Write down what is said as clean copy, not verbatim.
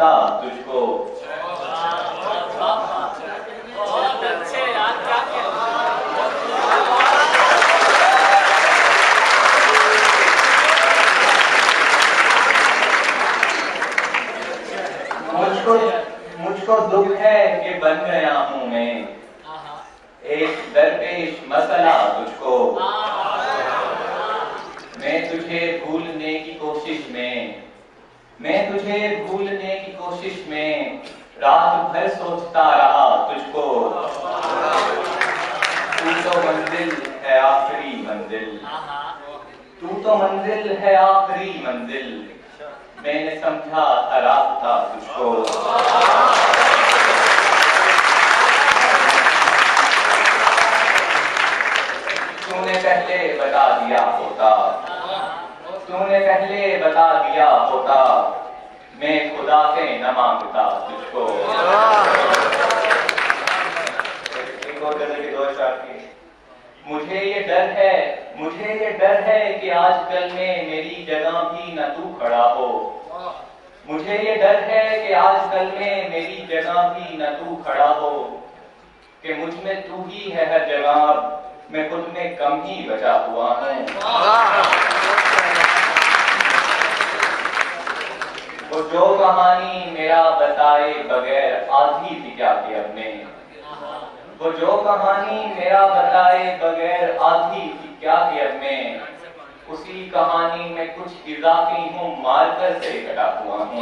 समझता तुझको। बहुत अच्छे यार, क्या मुझको मुझको दुख है कि बन गया हूं मैं एक दरपेश मसला तुझको। मैं तुझे भूलने की कोशिश में रात भर सोचता रहा तुझको। तू तो मंजिल है आखिरी मंजिल, तू तो मंजिल है आखिरी मंजिल। मैंने समझा था रास्ता तुझको। तूने पहले बता दिया होता, मैं खुदा से न मांगता तुझको। एक और गजल के 2 अशआर की। मुझे ये डर है कि आजकल में मेरी जगह भी न तू खड़ा हो। मुझे ये डर है कि आजकल में मेरी जगह भी न तू खड़ा हो। कि मुझ में तू ही है हर जगह, मैं खुद में कम ही बचा हुआ हूँ। वो जो कहानी मेरा बताए बगैर आधी थी क्या कि अपने, वो जो कहानी मेरा बताए बगैर आधी थी क्या कि अपने, उसी कहानी में कुछ इजाफी हूँ, मारकर से कटा हुआ हूँ।